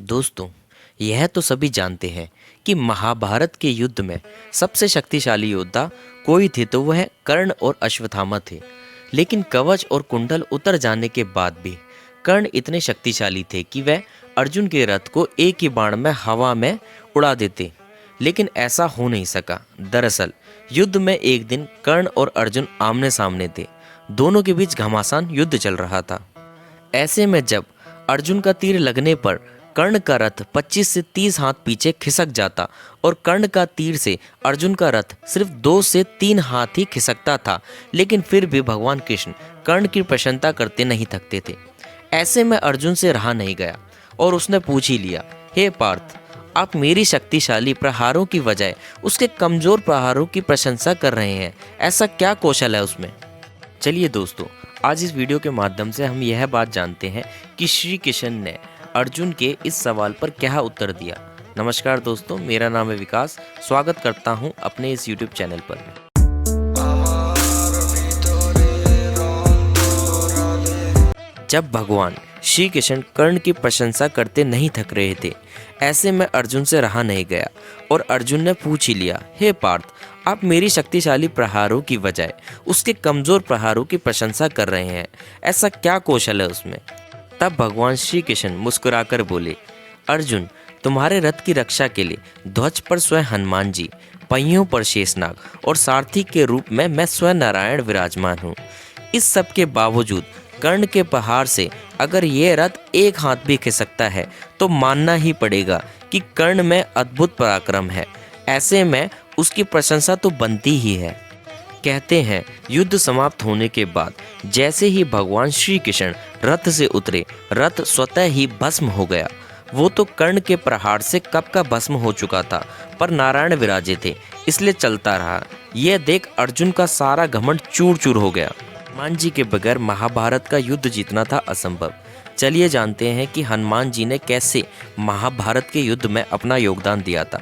दोस्तों, यह तो सभी जानते हैं कि महाभारत के युद्ध में सबसे शक्तिशाली योद्धा कोई थे तो वह कर्ण और अश्वत्थामा थे। लेकिन कवच और कुंडल उतर जाने के बाद भी कर्ण इतने शक्तिशाली थे कि वह अर्जुन के रथ को एक ही बाण में हवा में उड़ा देते। लेकिन ऐसा हो नहीं सका। दरअसल युद्ध में एक दिन कर्ण और अर्जुन आमने सामने थे। दोनों के बीच घमासान युद्ध चल रहा था। ऐसे में जब अर्जुन का तीर लगने पर कर्ण का रथ 25 से 30 हाथ पीछे खिसक जाता और कर्ण का तीर से अर्जुन का रथ सिर्फ 2 से 3 हाथ ही खिसकता था, लेकिन फिर भी भगवान कृष्ण कर्ण की प्रशंसा करते नहीं थकते थे। ऐसे में अर्जुन से रहा नहीं गया और उसने पूछ ही लिया, हे पार्थ, आप मेरी शक्तिशाली प्रहारों की बजाय उसके कमजोर प्रहारों की प्रशंसा कर रहे हैं, ऐसा क्या कौशल है उसमें? चलिए दोस्तों, आज इस वीडियो के माध्यम से हम यह बात जानते हैं कि श्री कृष्ण ने अर्जुन के इस सवाल पर क्या उत्तर दिया। नमस्कार दोस्तों, मेरा नाम है विकास। स्वागत करता हूं अपने इस YouTube चैनल पर। जब भगवान श्री कृष्ण कर्ण की प्रशंसा करते नहीं थक रहे थे, ऐसे में अर्जुन से रहा नहीं गया और अर्जुन ने पूछ ही लिया, हे पार्थ, आप मेरी शक्तिशाली प्रहारों की बजाय उसके कमजोर प्रहारों की प्रशंसा कर रहे हैं, ऐसा क्या कौशल है उसमें? तब भगवान श्री कृष्ण मुस्कुराकर बोले, अर्जुन, तुम्हारे रथ की रक्षा के लिए ध्वज पर स्वयं हनुमान जी, पहियों पर शेषनाग और सारथी के रूप में मैं स्वयं नारायण विराजमान हूँ। इस सब के बावजूद कर्ण के प्रहार से अगर ये रथ एक हाथ भी खिसकता है तो मानना ही पड़ेगा कि कर्ण में अद्भुत पराक्रम है। ऐसे में उसकी प्रशंसा तो बनती ही है। कहते हैं युद्ध समाप्त होने के बाद जैसे ही भगवान श्री कृष्ण रथ से उतरे, रथ स्वतः ही भस्म हो गया। वो तो कर्ण के प्रहार से कब का भस्म हो चुका था, पर नारायण विराजे थे इसलिए चलता रहा। यह देख अर्जुन का सारा घमंड चूर चूर हो गया। हनुमान जी के बगैर महाभारत का युद्ध जीतना था असंभव। चलिए जानते हैं कि हनुमान जी ने कैसे महाभारत के युद्ध में अपना योगदान दिया था।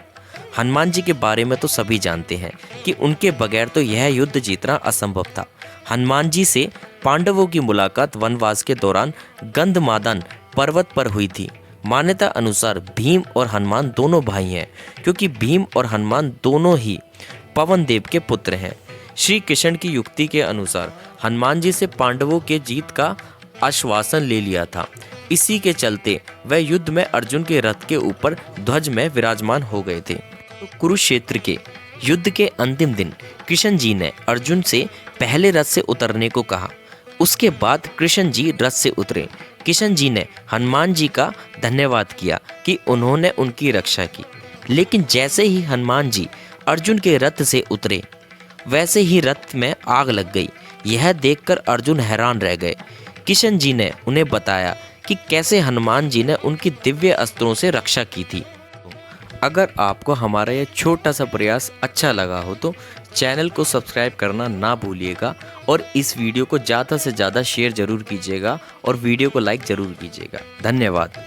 हनुमान जी के बारे में तो सभी जानते हैं कि उनके बगैर तो यह युद्ध जीतना असंभव था। हनुमान जी से पांडवों की मुलाकात वनवास के दौरान गंधमादन पर्वत पर हुई थी। मान्यता अनुसार भीम और हनुमान दोनों भाई हैं, क्योंकि भीम और हनुमान दोनों ही पवन देव के पुत्र हैं। श्री कृष्ण की युक्ति के अनुसार हनुमान जी से पांडवों के जीत का आश्वासन ले लिया था। इसी के चलते वह युद्ध में अर्जुन के रथ के ऊपर ध्वज में विराजमान हो गए थे। तो कुरुक्षेत्र के युद्ध के अंतिम दिन कृष्ण जी ने अर्जुन से पहले रथ से उतरने को कहा। उसके बाद कृष्ण जी रथ से उतरे। कृष्ण जी ने हनुमान जी का धन्यवाद किया कि उन्होंने उनकी रक्षा की। लेकिन जैसे ही हनुमान जी अर्जुन के रथ से उतरे, वैसे ही रथ में आग लग गई। यह देखकर अर्जुन हैरान रह गए। कृष्ण जी ने उन्हें बताया कि कैसे हनुमान जी ने उनकी दिव्य अस्त्रों से रक्षा की थी। अगर आपको हमारा यह छोटा सा प्रयास अच्छा लगा हो तो चैनल को सब्सक्राइब करना ना भूलिएगा और इस वीडियो को ज़्यादा से ज़्यादा शेयर ज़रूर कीजिएगा और वीडियो को लाइक ज़रूर कीजिएगा। धन्यवाद।